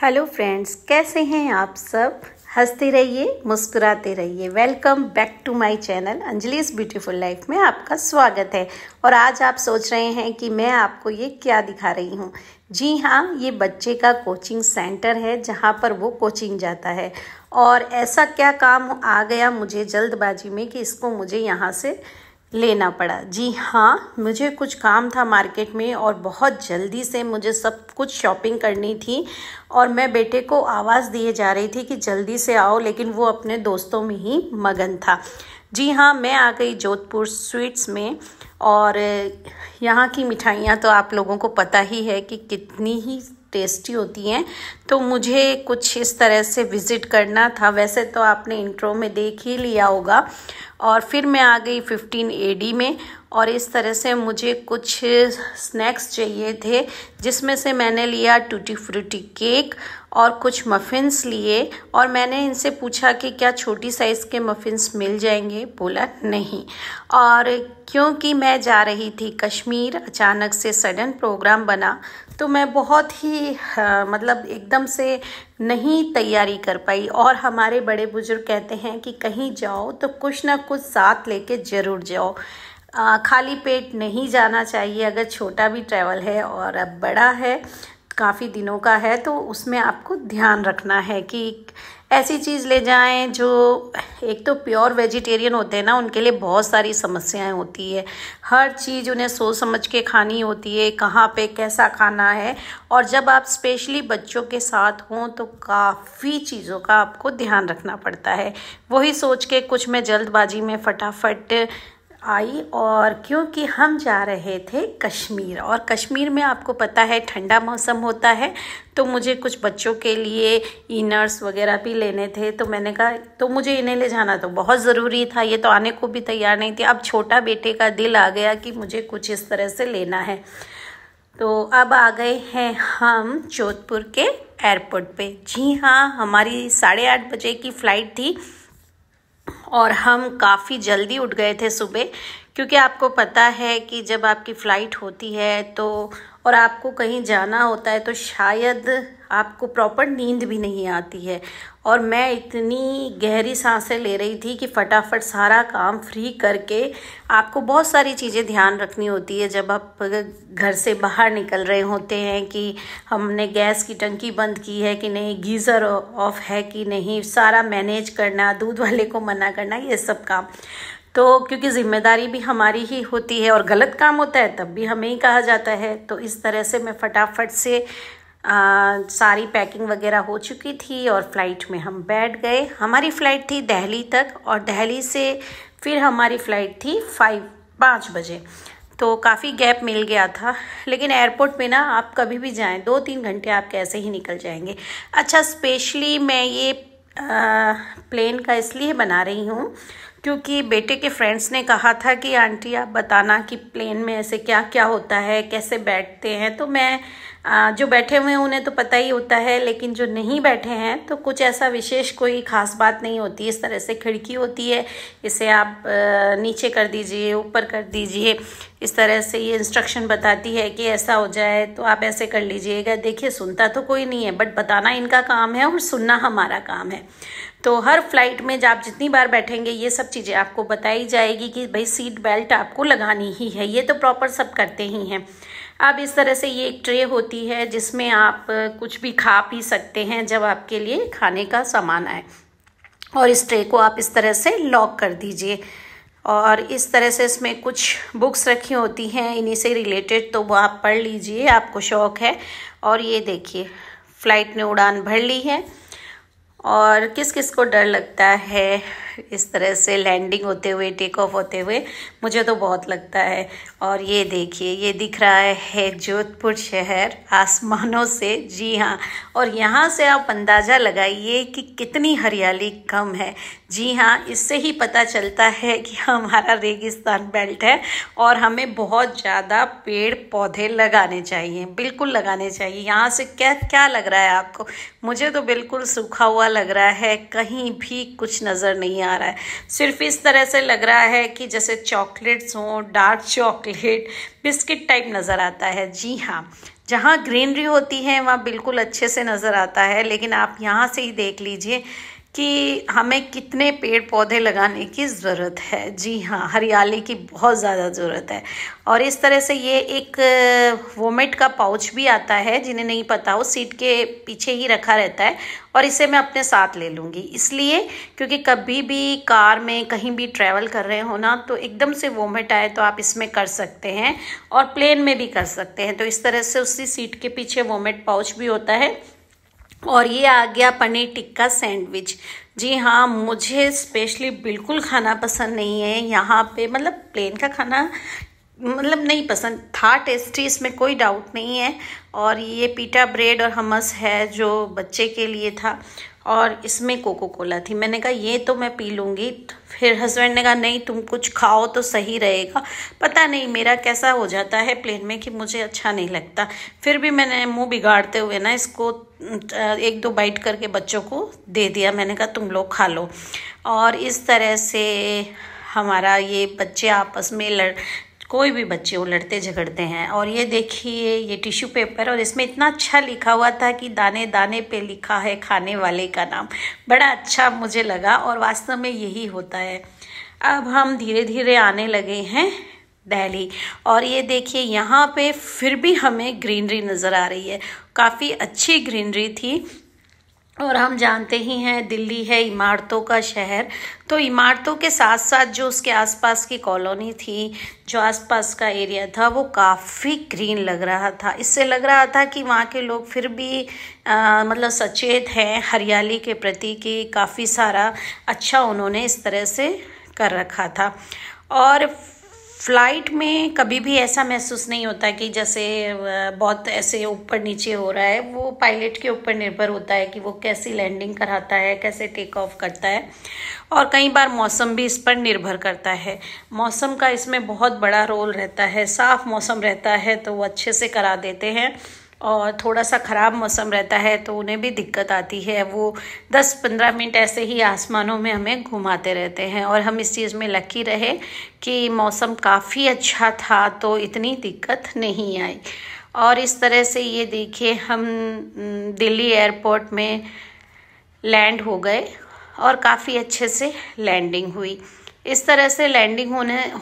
Hello friends, कैसे हैं आप सब। हंसते रहिए, मुस्कुराते रहिए। Welcome back to my channel Anjali's beautiful life में आपका स्वागत है। और आज आप सोच रहे हैं कि मैं आपको ये क्या दिखा रही हूँ। जी हाँ, ये बच्चे का कोचिंग सेंटर है जहाँ पर वो कोचिंग जाता है। और ऐसा क्या काम आ गया मुझे जल्दबाजी में कि इसको मुझे यहाँ से लेना पड़ा। जी हाँ, मुझे कुछ काम था मार्केट में और बहुत जल्दी से मुझे सब कुछ शॉपिंग करनी थी। और मैं बेटे को आवाज़ दिए जा रही थी कि जल्दी से आओ, लेकिन वो अपने दोस्तों में ही मगन था। जी हाँ, मैं आ गई जोधपुर स्वीट्स में। और यहाँ की मिठाइयाँ तो आप लोगों को पता ही है कि कितनी ही टेस्टी होती हैं। तो मुझे कुछ इस तरह से विज़िट करना था। वैसे तो आपने इंट्रो में देख ही लिया होगा। और फिर मैं आ गई 15 AD में। और इस तरह से मुझे कुछ स्नैक्स चाहिए थे, जिसमें से मैंने लिया टूटी फ्रूटी केक और कुछ मफ़िन्स लिए। और मैंने इनसे पूछा कि क्या छोटी साइज़ के मफ़िन्स मिल जाएंगे। बोला नहीं। और क्योंकि मैं जा रही थी कश्मीर, अचानक से सडन प्रोग्राम बना, तो मैं बहुत ही मतलब एकदम से नहीं तैयारी कर पाई। और हमारे बड़े बुजुर्ग कहते हैं कि कहीं जाओ तो कुछ ना कुछ साथ लेके ज़रूर जाओ। खाली पेट नहीं जाना चाहिए। अगर छोटा भी ट्रैवल है और अब बड़ा है, काफ़ी दिनों का है, तो उसमें आपको ध्यान रखना है कि ऐसी चीज़ ले जाएं जो एक तो प्योर वेजिटेरियन होते हैं ना, उनके लिए बहुत सारी समस्याएं होती है। हर चीज़ उन्हें सोच समझ के खानी होती है, कहाँ पे कैसा खाना है। और जब आप स्पेशली बच्चों के साथ हों तो काफ़ी चीज़ों का आपको ध्यान रखना पड़ता है। वही सोच के कुछ मैं जल्दबाजी में फटाफट आई। और क्योंकि हम जा रहे थे कश्मीर, और कश्मीर में आपको पता है ठंडा मौसम होता है, तो मुझे कुछ बच्चों के लिए इनर्स वगैरह भी लेने थे। तो मैंने कहा तो मुझे इन्हें ले जाना तो बहुत ज़रूरी था। ये तो आने को भी तैयार नहीं थी। अब छोटा बेटे का दिल आ गया कि मुझे कुछ इस तरह से लेना है। तो अब आ गए हैं हम जोधपुर के एयरपोर्ट पे। जी हाँ, हमारी 8:30 बजे की फ़्लाइट थी और हम काफ़ी जल्दी उठ गए थे सुबह। क्योंकि आपको पता है कि जब आपकी फ़्लाइट होती है तो और आपको कहीं जाना होता है तो शायद आपको प्रॉपर नींद भी नहीं आती है। और मैं इतनी गहरी सांसें ले रही थी कि फटाफट सारा काम फ्री करके, आपको बहुत सारी चीज़ें ध्यान रखनी होती है जब आप घर से बाहर निकल रहे होते हैं कि हमने गैस की टंकी बंद की है कि नहीं, गीज़र ऑफ है कि नहीं, सारा मैनेज करना, दूध वाले को मना करना, ये सब काम। तो क्योंकि ज़िम्मेदारी भी हमारी ही होती है और गलत काम होता है तब भी हमें ही कहा जाता है। तो इस तरह से मैं फटाफट से सारी पैकिंग वगैरह हो चुकी थी और फ़्लाइट में हम बैठ गए। हमारी फ़्लाइट थी दिल्ली तक और दिल्ली से फिर हमारी फ़्लाइट थी 5 बजे। तो काफ़ी गैप मिल गया था। लेकिन एयरपोर्ट में ना आप कभी भी जाएं, 2-3 घंटे आप कैसे ही निकल जाएंगे। अच्छा, स्पेशली मैं ये प्लेन का इसलिए बना रही हूँ क्योंकि बेटे के फ्रेंड्स ने कहा था कि आंटी आप बताना कि प्लेन में ऐसे क्या क्या होता है, कैसे बैठते हैं। तो मैं जो बैठे हुए हैं उन्हें तो पता ही होता है, लेकिन जो नहीं बैठे हैं तो कुछ ऐसा विशेष कोई ख़ास बात नहीं होती। इस तरह से खिड़की होती है, इसे आप नीचे कर दीजिए, ऊपर कर दीजिए। इस तरह से ये इंस्ट्रक्शन बताती है कि ऐसा हो जाए तो आप ऐसे कर लीजिएगा। देखिए, सुनता तो कोई नहीं है, बट बताना इनका काम है और सुनना हमारा काम है। तो हर फ्लाइट में जब आप जितनी बार बैठेंगे ये सब चीज़ें आपको बताई जाएगी कि भाई सीट बेल्ट आपको लगानी ही है। ये तो प्रॉपर सब करते ही हैं। अब इस तरह से ये एक ट्रे होती है जिसमें आप कुछ भी खा पी सकते हैं जब आपके लिए खाने का सामान आए। और इस ट्रे को आप इस तरह से लॉक कर दीजिए। और इस तरह से इसमें कुछ बुक्स रखी होती हैं इन्हीं से रिलेटेड, तो वो आप पढ़ लीजिए, आपको शौक़ है। और ये देखिए, फ़्लाइट ने उड़ान भर ली है। और किस किस को डर लगता है इस तरह से लैंडिंग होते हुए, टेक ऑफ होते हुए, मुझे तो बहुत लगता है। और ये देखिए, ये दिख रहा है जोधपुर शहर आसमानों से। जी हाँ, और यहाँ से आप अंदाज़ा लगाइए कि कितनी हरियाली कम है। जी हाँ, इससे ही पता चलता है कि हमारा रेगिस्तान बेल्ट है और हमें बहुत ज़्यादा पेड़ पौधे लगाने चाहिए, बिल्कुल लगाने चाहिए। यहाँ से क्या क्या लग रहा है आपको? मुझे तो बिल्कुल सूखा हुआ लग रहा है, कहीं भी कुछ नज़र नहीं आ रहा है। सिर्फ इस तरह से लग रहा है कि जैसे चॉकलेट्स हों, डार्क चॉकलेट, बिस्किट टाइप नज़र आता है। जी हाँ, जहाँ ग्रीनरी होती है वहाँ बिल्कुल अच्छे से नज़र आता है, लेकिन आप यहाँ से ही देख लीजिए कि हमें कितने पेड़ पौधे लगाने की ज़रूरत है। जी हाँ, हरियाली की बहुत ज़्यादा ज़रूरत है। और इस तरह से ये एक वोमेट का पाउच भी आता है, जिन्हें नहीं पता हो सीट के पीछे ही रखा रहता है, और इसे मैं अपने साथ ले लूँगी इसलिए क्योंकि कभी भी कार में कहीं भी ट्रैवल कर रहे हो ना, तो एकदम से वोमिट आए तो आप इसमें कर सकते हैं, और प्लेन में भी कर सकते हैं। तो इस तरह से उसी सीट के पीछे वोमिट पाउच भी होता है। और ये आ गया पनीर टिक्का सैंडविच। जी हाँ, मुझे स्पेशली बिल्कुल खाना पसंद नहीं है यहाँ पे, मतलब प्लेन का खाना मतलब नहीं पसंद था। टेस्टी, इसमें कोई डाउट नहीं है। और ये पीटा ब्रेड और हमस है जो बच्चे के लिए था, और इसमें कोको कोला थी। मैंने कहा ये तो मैं पी लूँगी। फिर हस्बैंड ने कहा नहीं, तुम कुछ खाओ तो सही रहेगा। पता नहीं मेरा कैसा हो जाता है प्लेन में कि मुझे अच्छा नहीं लगता। फिर भी मैंने मुंह बिगाड़ते हुए ना इसको 1-2 बाइट करके बच्चों को दे दिया। मैंने कहा तुम लोग खा लो। और इस तरह से हमारा ये बच्चे आपस में कोई भी बच्चे वो लड़ते झगड़ते हैं। और ये देखिए ये टिश्यू पेपर, और इसमें इतना अच्छा लिखा हुआ था कि दाने दाने पे लिखा है खाने वाले का नाम। बड़ा अच्छा मुझे लगा, और वास्तव में यही होता है। अब हम धीरे धीरे आने लगे हैं दिल्ली, और ये देखिए यहाँ पे फिर भी हमें ग्रीनरी नज़र आ रही है। काफ़ी अच्छी ग्रीनरी थी। और हम जानते ही हैं दिल्ली है इमारतों का शहर, तो इमारतों के साथ साथ जो उसके आसपास की कॉलोनी थी, जो आसपास का एरिया था, वो काफ़ी ग्रीन लग रहा था। इससे लग रहा था कि वहाँ के लोग फिर भी मतलब सचेत हैं हरियाली के प्रति, कि काफ़ी सारा अच्छा उन्होंने इस तरह से कर रखा था। और फ्लाइट में कभी भी ऐसा महसूस नहीं होता कि जैसे बहुत ऐसे ऊपर नीचे हो रहा है। वो पायलट के ऊपर निर्भर होता है कि वो कैसी लैंडिंग कराता है, कैसे टेक ऑफ करता है। और कई बार मौसम भी इस पर निर्भर करता है। मौसम का इसमें बहुत बड़ा रोल रहता है। साफ़ मौसम रहता है तो वो अच्छे से करा देते हैं, और थोड़ा सा ख़राब मौसम रहता है तो उन्हें भी दिक्कत आती है। वो 10-15 मिनट ऐसे ही आसमानों में हमें घुमाते रहते हैं। और हम इस चीज़ में लकी रहे कि मौसम काफ़ी अच्छा था, तो इतनी दिक्कत नहीं आई। और इस तरह से ये देखिए हम दिल्ली एयरपोर्ट में लैंड हो गए, और काफ़ी अच्छे से लैंडिंग हुई। इस तरह से लैंडिंग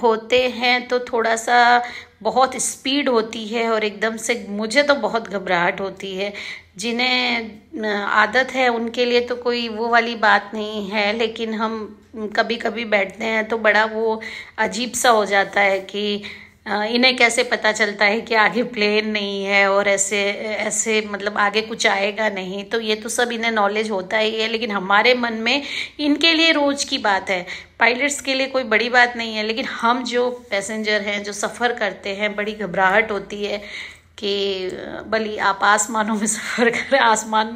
होते हैं तो थोड़ा सा बहुत स्पीड होती है, और एकदम से मुझे तो बहुत घबराहट होती है। जिन्हें आदत है उनके लिए तो कोई वो वाली बात नहीं है, लेकिन हम कभी कभी बैठते हैं तो बड़ा वो अजीब सा हो जाता है कि इन्हें कैसे पता चलता है कि आगे प्लेन नहीं है, और ऐसे ऐसे मतलब आगे कुछ आएगा नहीं। तो ये तो सब इन्हें नॉलेज होता ही है, लेकिन हमारे मन में इनके लिए रोज़ की बात है। पायलट्स के लिए कोई बड़ी बात नहीं है, लेकिन हम जो पैसेंजर हैं, जो सफ़र करते हैं, बड़ी घबराहट होती है कि भले आप आसमान में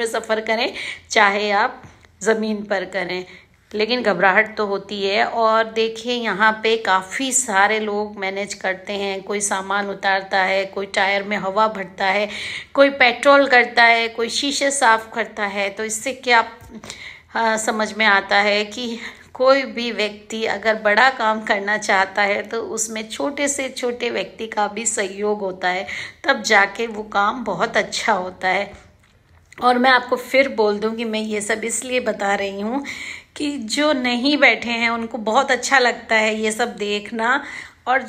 सफ़र करें, चाहे आप ज़मीन पर करें, लेकिन घबराहट तो होती है। और देखिए यहाँ पे काफ़ी सारे लोग मैनेज करते हैं। कोई सामान उतारता है, कोई टायर में हवा भरता है, कोई पेट्रोल करता है, कोई शीशे साफ करता है। तो इससे क्या समझ में आता है कि कोई भी व्यक्ति अगर बड़ा काम करना चाहता है तो उसमें छोटे से छोटे व्यक्ति का भी सहयोग होता है, तब जाके वो काम बहुत अच्छा होता है। और मैं आपको फिर बोल दूं कि मैं ये सब इसलिए बता रही हूँ कि जो नहीं बैठे हैं उनको बहुत अच्छा लगता है ये सब देखना। और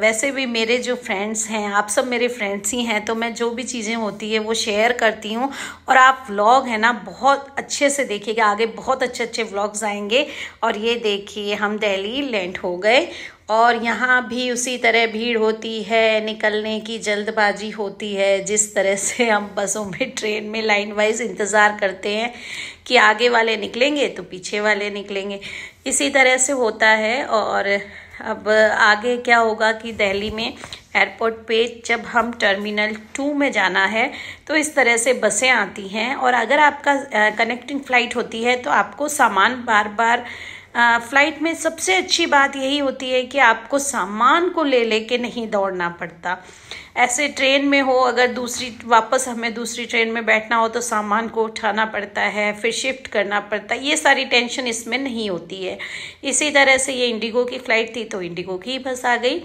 वैसे भी मेरे जो फ्रेंड्स हैं, आप सब मेरे फ्रेंड्स ही हैं, तो मैं जो भी चीज़ें होती है वो शेयर करती हूँ। और आप व्लॉग है ना बहुत अच्छे से देखिएगा, आगे बहुत अच्छे अच्छे व्लॉग्स आएंगे। और ये देखिए हम दिल्ली लैंड हो गए, और यहाँ भी उसी तरह भीड़ होती है, निकलने की जल्दबाजी होती है। जिस तरह से हम बसों में, ट्रेन में लाइन वाइज इंतज़ार करते हैं कि आगे वाले निकलेंगे तो पीछे वाले निकलेंगे, इसी तरह से होता है। और अब आगे क्या होगा कि दिल्ली में एयरपोर्ट पे जब हम टर्मिनल 2 में जाना है तो इस तरह से बसें आती हैं। और अगर आपका कनेक्टिंग फ़्लाइट होती है तो आपको सामान बार बार फ़्लाइट में सबसे अच्छी बात यही होती है कि आपको सामान को ले लेके नहीं दौड़ना पड़ता। ऐसे ट्रेन में हो, अगर वापस हमें दूसरी ट्रेन में बैठना हो तो सामान को उठाना पड़ता है, फिर शिफ्ट करना पड़ता है। ये सारी टेंशन इसमें नहीं होती है। इसी तरह से ये इंडिगो की फ़्लाइट थी तो इंडिगो की ही बस आ गई,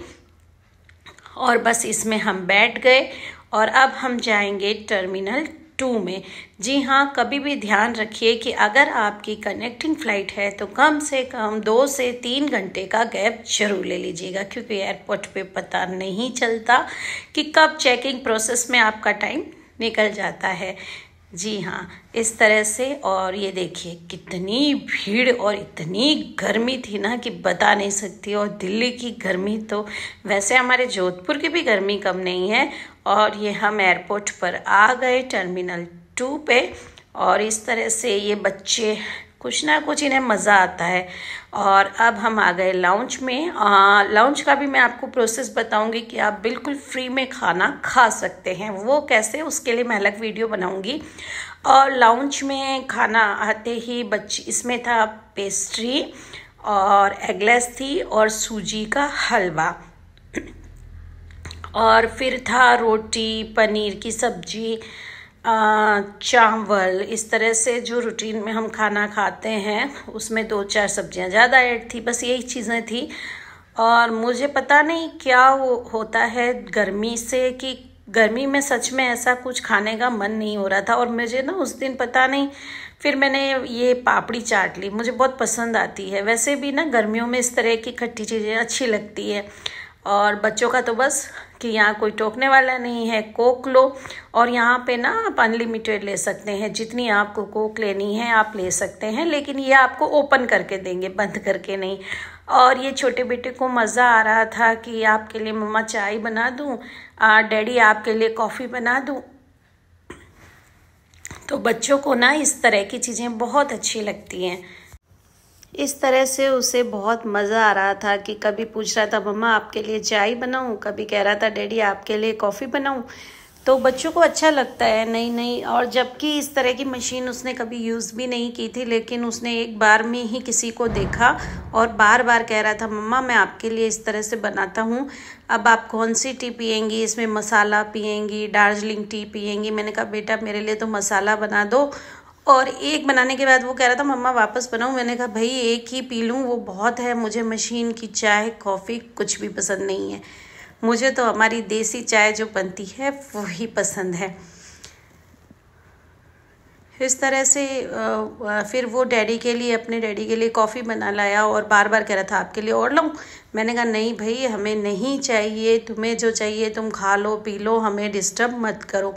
और बस इसमें हम बैठ गए और अब हम जाएंगे टर्मिनल 2 में। जी हाँ, कभी भी ध्यान रखिए कि अगर आपकी कनेक्टिंग फ़्लाइट है तो कम से कम 2 से 3 घंटे का गैप जरूर ले लीजिएगा, क्योंकि एयरपोर्ट पे पता नहीं चलता कि कब चेकिंग प्रोसेस में आपका टाइम निकल जाता है। जी हाँ, इस तरह से। और ये देखिए कितनी भीड़ और इतनी गर्मी थी ना कि बता नहीं सकती। और दिल्ली की गर्मी तो वैसे हमारे जोधपुर की भी गर्मी कम नहीं है। और ये हम एयरपोर्ट पर आ गए टर्मिनल 2 पे। और इस तरह से ये बच्चे कुछ ना कुछ इन्हें मज़ा आता है। और अब हम आ गए लाउंज में। लाउंज का भी मैं आपको प्रोसेस बताऊंगी कि आप बिल्कुल फ्री में खाना खा सकते हैं। वो कैसे, उसके लिए मैं अलग वीडियो बनाऊंगी। और लाउंज में खाना आते ही बच्चे, इसमें था पेस्ट्री और एगलेस थी और सूजी का हलवा, और फिर था रोटी, पनीर की सब्जी, चावल। इस तरह से जो रूटीन में हम खाना खाते हैं उसमें 2-4 सब्जियां ज़्यादा ऐड थी, बस यही चीज़ें थी। और मुझे पता नहीं क्या होता है गर्मी से कि गर्मी में सच में ऐसा कुछ खाने का मन नहीं हो रहा था। और मुझे ना उस दिन पता नहीं, फिर मैंने ये पापड़ी चाट ली, मुझे बहुत पसंद आती है। वैसे भी ना गर्मियों में इस तरह की खट्टी चीज़ें अच्छी लगती है। और बच्चों का तो बस कि यहाँ कोई टोकने वाला नहीं है, कोक लो। और यहाँ पे ना आप अनलिमिटेड ले सकते हैं, जितनी आपको कोक लेनी है आप ले सकते हैं, लेकिन ये आपको ओपन करके देंगे, बंद करके नहीं। और ये छोटे बेटे को मज़ा आ रहा था कि आपके लिए मम्मा चाय बना दूँ, डैडी आपके लिए कॉफ़ी बना दूँ। तो बच्चों को ना इस तरह की चीज़ें बहुत अच्छी लगती हैं। इस तरह से उसे बहुत मज़ा आ रहा था कि कभी पूछ रहा था मम्मा आपके लिए चाय बनाऊं, कभी कह रहा था डैडी आपके लिए कॉफ़ी बनाऊं। तो बच्चों को अच्छा लगता है नई नई। और जबकि इस तरह की मशीन उसने कभी यूज़ भी नहीं की थी, लेकिन उसने एक बार में ही किसी को देखा और बार बार कह रहा था मम्मा मैं आपके लिए इस तरह से बनाता हूँ, अब आप कौन सी टी पियेंगी, इसमें मसाला पियेंगी, दार्जिलिंग टी पियेंगी। मैंने कहा बेटा मेरे लिए तो मसाला बना दो। और एक बनाने के बाद वो कह रहा था मम्मा वापस बनाऊं। मैंने कहा भाई एक ही पी लूँ वो बहुत है, मुझे मशीन की चाय कॉफ़ी कुछ भी पसंद नहीं है। मुझे तो हमारी देसी चाय जो बनती है वही पसंद है। इस तरह से फिर वो डैडी के लिए, अपने डैडी के लिए कॉफ़ी बना लाया और बार बार कह रहा था आपके लिए और लाऊं। मैंने कहा नहीं भाई हमें नहीं चाहिए, तुम्हें जो चाहिए तुम खा लो पी लो, हमें डिस्टर्ब मत करो।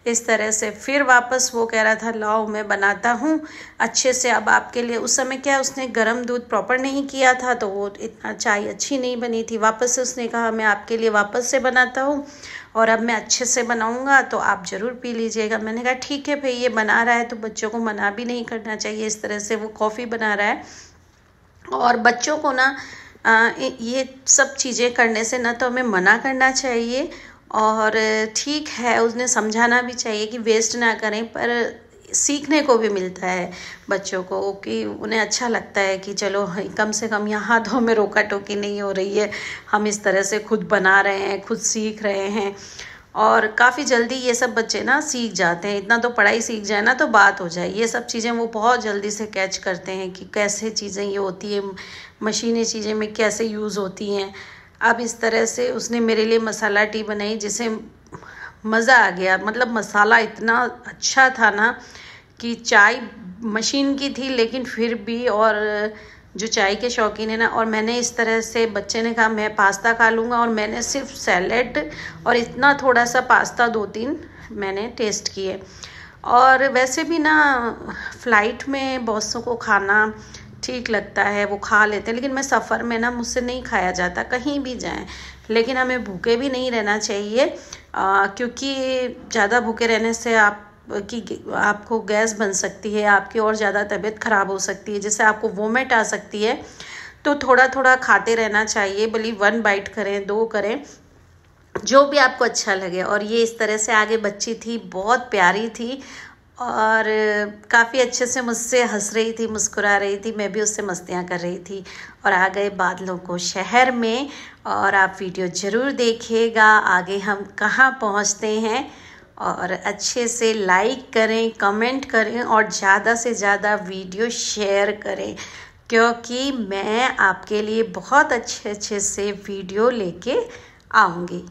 इस तरह से फिर वापस वो कह रहा था लाओ मैं बनाता हूँ अच्छे से अब आपके लिए। उस समय क्या उसने गर्म दूध प्रॉपर नहीं किया था तो वो इतना चाय अच्छी नहीं बनी थी। वापस से उसने कहा मैं आपके लिए वापस से बनाता हूँ और अब मैं अच्छे से बनाऊँगा तो आप ज़रूर पी लीजिएगा। मैंने कहा ठीक है भाई ये बना रहा है तो बच्चों को मना भी नहीं करना चाहिए। इस तरह से वो कॉफ़ी बना रहा है। और बच्चों को ना ये सब चीज़ें करने से ना तो हमें मना करना चाहिए और ठीक है उसने समझाना भी चाहिए कि वेस्ट ना करें, पर सीखने को भी मिलता है बच्चों को कि उन्हें अच्छा लगता है कि चलो कम से कम यहाँ तो हमें रोका टोकी नहीं हो रही है, हम इस तरह से खुद बना रहे हैं, खुद सीख रहे हैं। और काफ़ी जल्दी ये सब बच्चे ना सीख जाते हैं। इतना तो पढ़ाई सीख जाए ना तो बात हो जाए, ये सब चीज़ें वो बहुत जल्दी से कैच करते हैं कि कैसे चीज़ें ये होती है, मशीनी चीज़ें में कैसे यूज़ होती हैं। अब इस तरह से उसने मेरे लिए मसाला टी बनाई जिसे मज़ा आ गया। मतलब मसाला इतना अच्छा था ना कि चाय मशीन की थी लेकिन फिर भी, और जो चाय के शौकीन है ना। और मैंने इस तरह से, बच्चे ने कहा मैं पास्ता खा लूँगा और मैंने सिर्फ सैलेड और इतना थोड़ा सा पास्ता 2-3 मैंने टेस्ट किए। और वैसे भी ना फ़्लाइट में बॉसों को खाना ठीक लगता है, वो खा लेते हैं, लेकिन मैं सफ़र में ना मुझसे नहीं खाया जाता कहीं भी जाएं। लेकिन हमें भूखे भी नहीं रहना चाहिए क्योंकि ज़्यादा भूखे रहने से आपको गैस बन सकती है, आपकी और ज़्यादा तबीयत ख़राब हो सकती है, जैसे आपको वोमिट आ सकती है। तो थोड़ा थोड़ा खाते रहना चाहिए, भले 1 बाइट करें 2 करें, जो भी आपको अच्छा लगे। और ये इस तरह से आगे बच्ची थी, बहुत प्यारी थी और काफ़ी अच्छे से मुझसे हंस रही थी, मुस्कुरा रही थी, मैं भी उससे मस्तियाँ कर रही थी। और आ गए बादलों को शहर में। और आप वीडियो ज़रूर देखिएगा आगे हम कहाँ पहुँचते हैं। और अच्छे से लाइक करें, कमेंट करें और ज़्यादा से ज़्यादा वीडियो शेयर करें, क्योंकि मैं आपके लिए बहुत अच्छे अच्छे से वीडियो लेके आऊँगी।